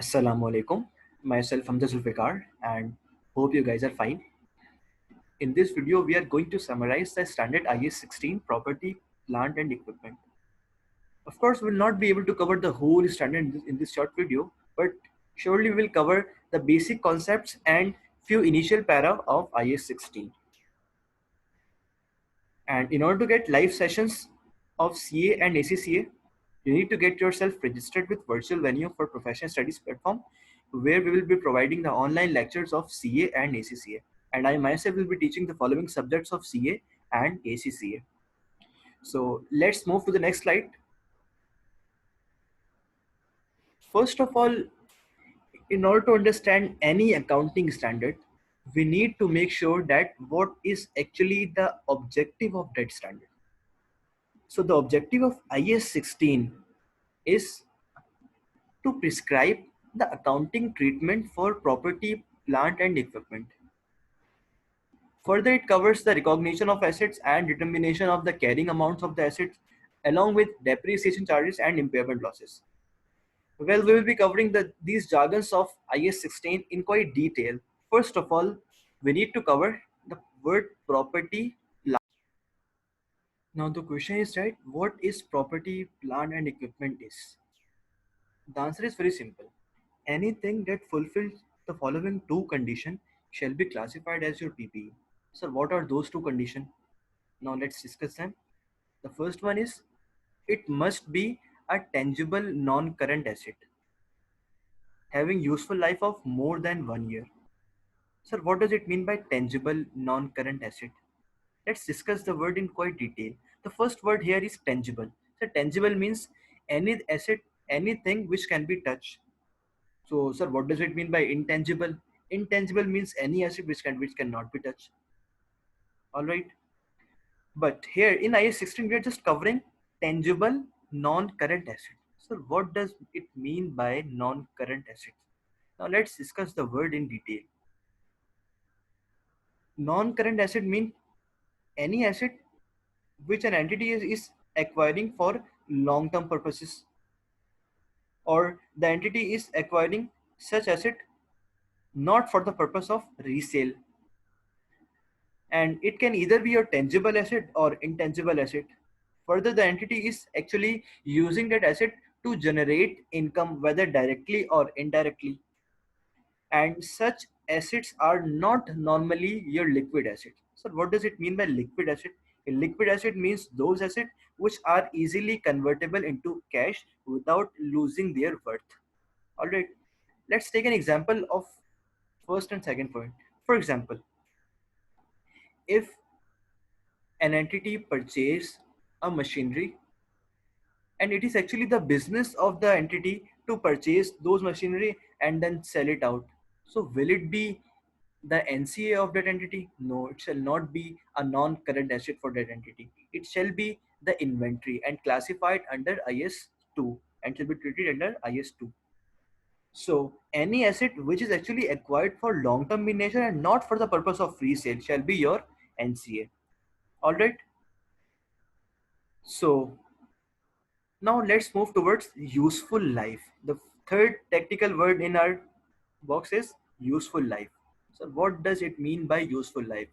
Assalamu alaikum. Myself Hamza Zulfikar and hope you guys are fine. In this video, we are going to summarize the standard IS 16 property, plant and equipment. Of course, we'll not be able to cover the whole standard in this short video, but surely we will cover the basic concepts and few initial para of IS 16. And in order to get live sessions of CA and ACCA, you need to get yourself registered with Virtual Venue for Professional Studies platform, where we will be providing the online lectures of CA and ACCA. And I myself will be teaching the following subjects of CA and ACCA. So let's move to the next slide. First of all, in order to understand any accounting standard, we need to make sure that what is actually the objective of that standard. So the objective of IS 16 is to prescribe the accounting treatment for property, plant and equipment. Further, it covers the recognition of assets and determination of the carrying amounts of the assets along with depreciation charges and impairment losses. Well, we will be covering these jargons of IS 16 in quite detail. First of all, we need to cover the word property, plant. Now the question is, right, what is property, plant and equipment is? The answer is very simple. Anything that fulfills the following two conditions shall be classified as your PPE. So what are those two conditions? Now let's discuss them. The first one is it must be a tangible non-current asset having useful life of more than 1 year. Sir, what does it mean by tangible non-current asset? Let's discuss the word in quite detail. The first word here is tangible. So tangible means any asset, anything which can be touched. So, sir, what does it mean by intangible? Intangible means any asset which cannot be touched. All right. But here in IS 16, we are just covering tangible non-current asset. So, what does it mean by non-current assets? Now, let's discuss the word in detail. Non-current asset means any asset which an entity is acquiring for long-term purposes, or the entity is acquiring such asset not for the purpose of resale, and it can either be your tangible asset or intangible asset. Further, the entity is actually using that asset to generate income, whether directly or indirectly, and such assets are not normally your liquid assets. So what does it mean by liquid asset? A liquid asset means those assets which are easily convertible into cash without losing their worth. All right, let's take an example of first and second point. For example, if an entity purchase a machinery, and it is actually the business of the entity to purchase those machinery and then sell it out, so will it be the NCA of that entity? No, it shall not be a non-current asset for that entity. It shall be the inventory and classified under IS 2 and shall be treated under IS 2. So any asset which is actually acquired for long-term in nature and not for the purpose of free sale shall be your NCA. All right. So now let's move towards useful life. The third technical word in our box is useful life. So what does it mean by useful life?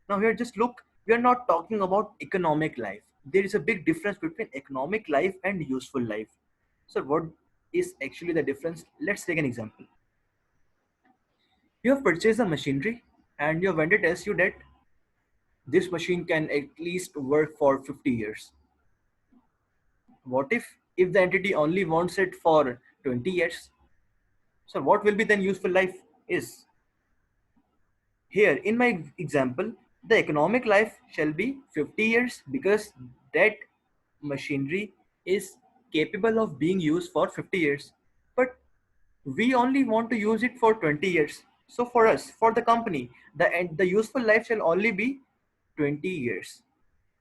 Now here just look, we are not talking about economic life. There is a big difference between economic life and useful life. So what is actually the difference? Let's take an example. You have purchased a machinery and your vendor tells you that this machine can at least work for 50 years. What if the entity only wants it for 20 years? So what will be then useful life is? Here in my example, the economic life shall be 50 years because that machinery is capable of being used for 50 years. But we only want to use it for 20 years. So for us, for the company, the useful life shall only be 20 years.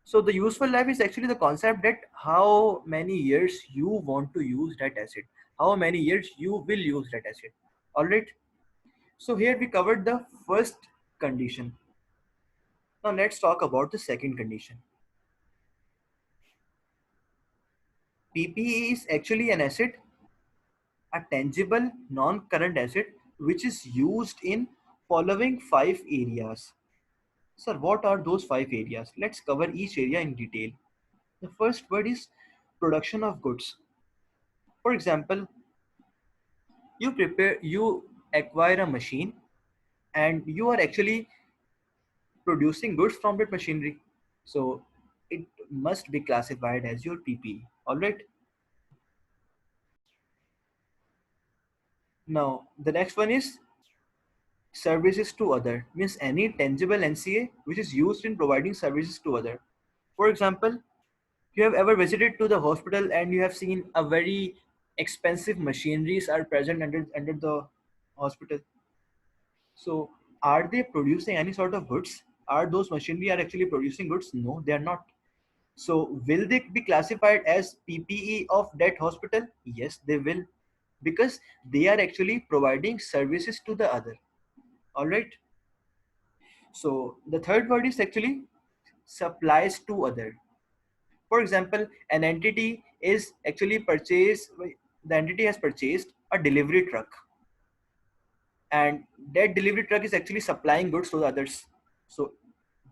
So the useful life is actually the concept that how many years you want to use that asset, how many years you will use that asset. All right. So here we covered the first condition. Now let's talk about the second condition. PPE is actually an asset a tangible non-current asset which is used in following five areas. Sir, what are those five areas? Let's cover each area in detail. The first word is production of goods. For example, you acquire a machine and you are actually producing goods from that machinery. So it must be classified as your PPE. All right. Now the next one is services to other, means any tangible NCA which is used in providing services to other. For example, you have ever visited to the hospital and you have seen a very expensive machineries are present under the hospital. So are they producing any sort of goods? Are those machinery are actually producing goods? No, they are not. So will they be classified as PPE of that hospital? Yes, they will, because they are actually providing services to the other. All right. So the third word is actually supplies to other. For example, an entity is actually purchased, the entity has purchased a delivery truck, and that delivery truck is actually supplying goods to the others. So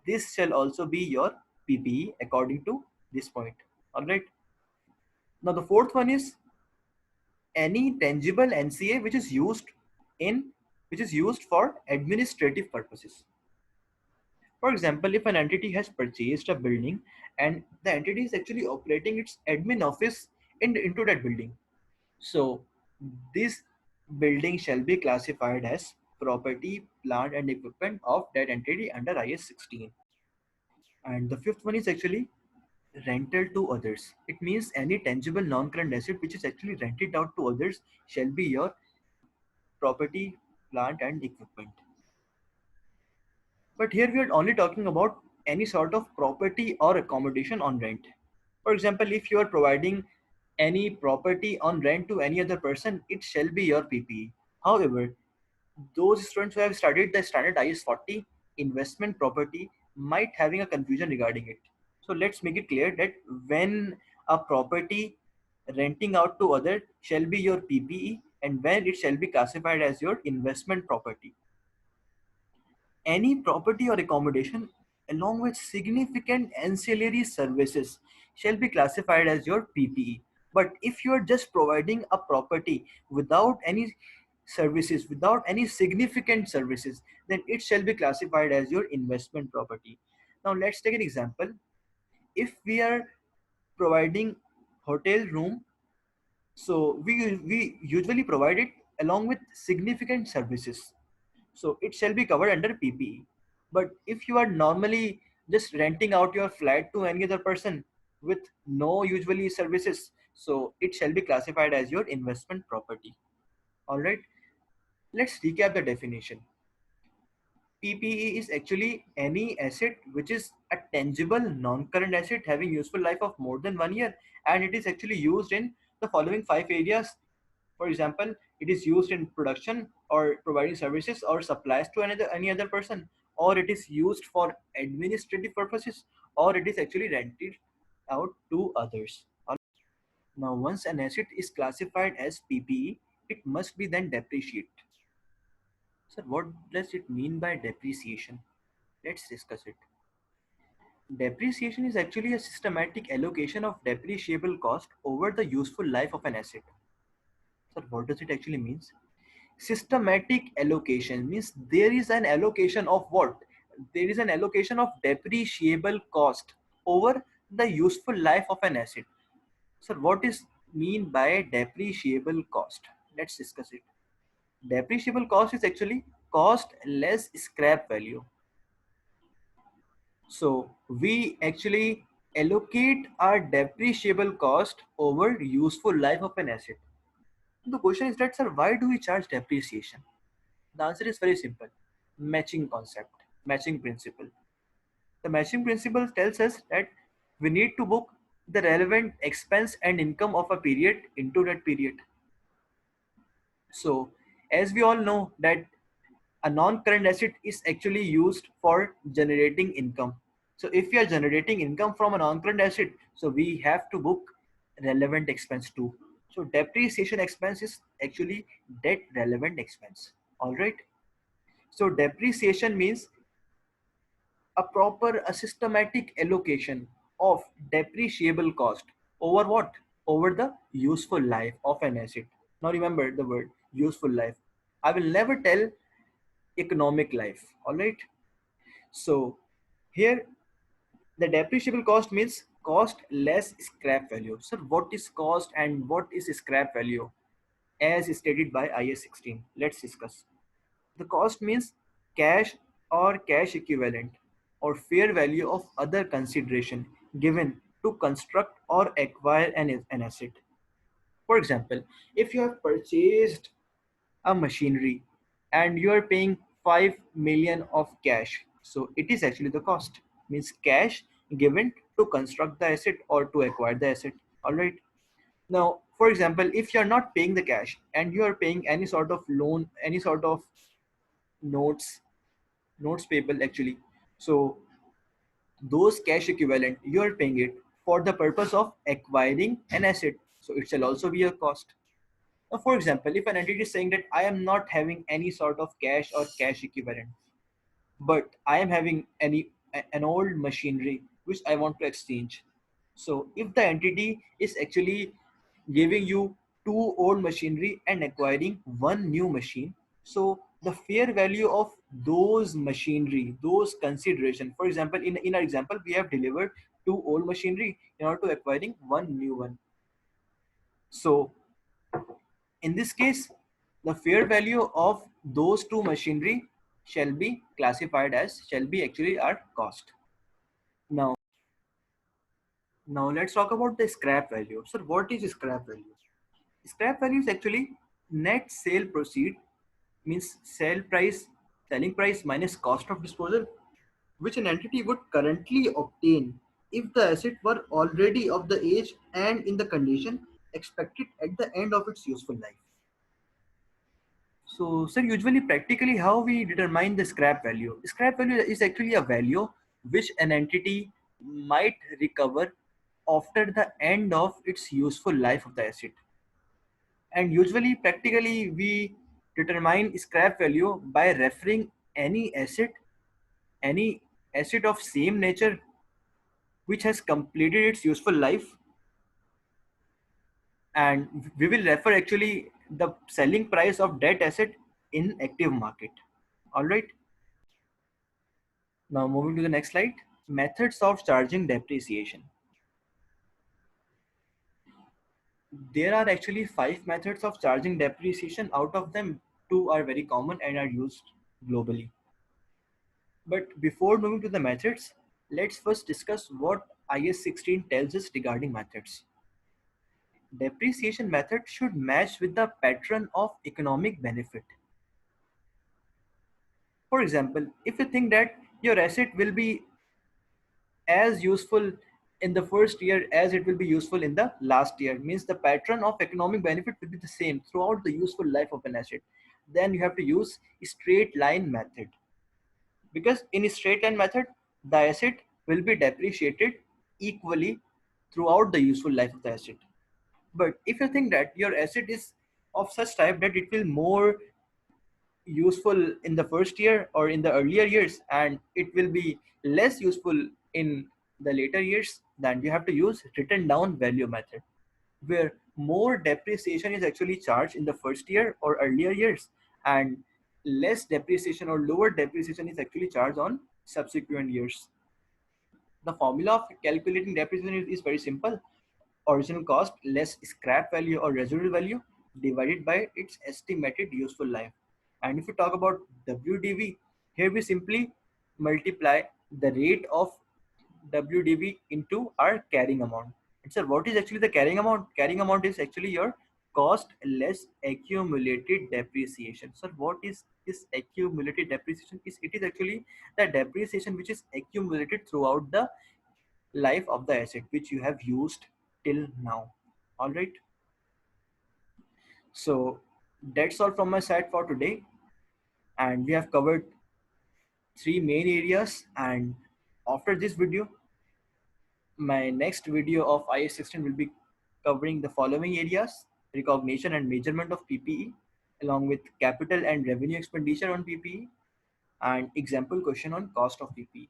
this shall also be your PPE according to this point. All right. Now the fourth one is any tangible NCA in which is used for administrative purposes. For example, if an entity has purchased a building and the entity is actually operating its admin office into that building, so this building shall be classified as property, plant, and equipment of that entity under IS 16. And the fifth one is actually rental to others. It means any tangible non-current asset which is actually rented out to others shall be your property, plant, and equipment. But here we are only talking about any sort of property or accommodation on rent. For example, if you are providing any property on rent to any other person, it shall be your PPE. However, those students who have studied the standard IS 40 investment property might having a confusion regarding it. So let's make it clear that when a property renting out to other shall be your PPE and when it shall be classified as your investment property. Any property or accommodation along with significant ancillary services shall be classified as your PPE. But if you are just providing a property without any services, without any significant services, then it shall be classified as your investment property. Now let's take an example. If we are providing hotel room, so we usually provide it along with significant services, so it shall be covered under PPE. But if you are normally just renting out your flat to any other person with no usually services, so it shall be classified as your investment property. All right, let's recap the definition. PPE is actually any asset which is a tangible non-current asset having useful life of more than 1 year, and it is actually used in the following five areas. For example, it is used in production or providing services or supplies to any other person, or it is used for administrative purposes, or it is actually rented out to others. Now, once an asset is classified as PPE, it must be then depreciated. So, what does it mean by depreciation? Let's discuss it. Depreciation is actually a systematic allocation of depreciable cost over the useful life of an asset. So, what does it actually mean? Systematic allocation means there is an allocation of what? There is an allocation of depreciable cost over the useful life of an asset. So what is mean by depreciable cost? Let's discuss it. Depreciable cost is actually cost less scrap value. So we actually allocate our depreciable cost over useful life of an asset. The question is that, sir, why do we charge depreciation? The answer is very simple. Matching concept, matching principle. The matching principle tells us that we need to book the relevant expense and income of a period into that period. So, as we all know that a non-current asset is actually used for generating income. So, if we are generating income from a non-current asset, so we have to book relevant expense too. So depreciation expense is actually debt relevant expense. All right. So depreciation means a systematic allocation of depreciable cost over what? Over the useful life of an asset. Now remember the word useful life. I will never tell economic life. All right. So here the depreciable cost means cost less scrap value. So what is cost and what is scrap value as stated by IS 16? Let's discuss. The cost means cash or cash equivalent or fair value of other consideration given to construct or acquire an asset. For example, if you have purchased a machinery and you are paying 5 million of cash, so it is actually the cost, means cash given to construct the asset or to acquire the asset. All right. Now, for example, if you are not paying the cash and you are paying any sort of loan, any sort of notes, notes payable actually, so those cash equivalent you are paying it for the purpose of acquiring an asset, so it shall also be a cost. Now, for example, if an entity is saying that I am not having any sort of cash or cash equivalent, but I am having an old machinery which I want to exchange. So if the entity is actually giving you two old machinery and acquiring one new machine, so the fair value of those machinery, those consideration, for example, in our example, we have delivered two old machinery in order to acquiring one new one. So in this case, the fair value of those two machinery shall be classified as, shall be actually our cost. Now, now let's talk about the scrap value. So what is scrap value? Scrap value is actually net sale proceed, means selling price minus cost of disposal, which an entity would currently obtain if the asset were already of the age and in the condition expected at the end of its useful life. So, sir, usually practically how we determine the scrap value? Scrap value is actually a value which an entity might recover after the end of its useful life of the asset. And usually practically we determine scrap value by referring any asset of same nature which has completed its useful life, and we will refer actually the selling price of that asset in active market. All right. Now moving to the next slide. Methods of charging depreciation. There are actually 5 methods of charging depreciation. Out of them, 2 are very common and are used globally. But before moving to the methods, let's first discuss what IS 16 tells us regarding methods. Depreciation method should match with the pattern of economic benefit. For example, if you think that your asset will be as useful in the first year as it will be useful in the last year, means the pattern of economic benefit will be the same throughout the useful life of an asset, then you have to use straight line method, because in a straight line method the asset will be depreciated equally throughout the useful life of the asset. But if you think that your asset is of such type that it will more useful in the first year or in the earlier years and it will be less useful in the later years, then you have to use written down value method, where more depreciation is actually charged in the first year or earlier years and less depreciation or lower depreciation is actually charged on subsequent years. The formula of calculating depreciation is very simple: original cost less scrap value or residual value divided by its estimated useful life. And if you talk about WDV, here we simply multiply the rate of WDV into our carrying amount. And so what is actually the carrying amount? Carrying amount is actually your cost less accumulated depreciation. So what is this accumulated depreciation? It is actually the depreciation which is accumulated throughout the life of the asset which you have used till now. All right. So that's all from my side for today. And we have covered 3 main areas. And after this video, my next video of IS 16 will be covering the following areas. recognition and measurement of PPE, along with capital and revenue expenditure on PPE, and example question on cost of PPE.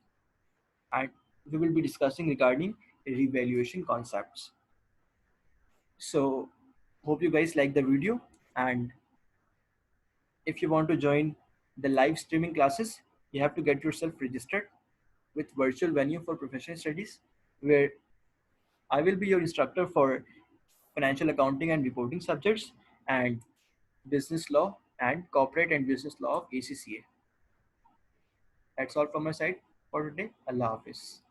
And we will be discussing regarding revaluation concepts. So hope you guys like the video, and if you want to join the live streaming classes, you have to get yourself registered with Virtual Venue for Professional Studies, where I will be your instructor for financial accounting and reporting subjects and business law and corporate and business law of ACCA. That's all from my side for today. Allah Hafiz.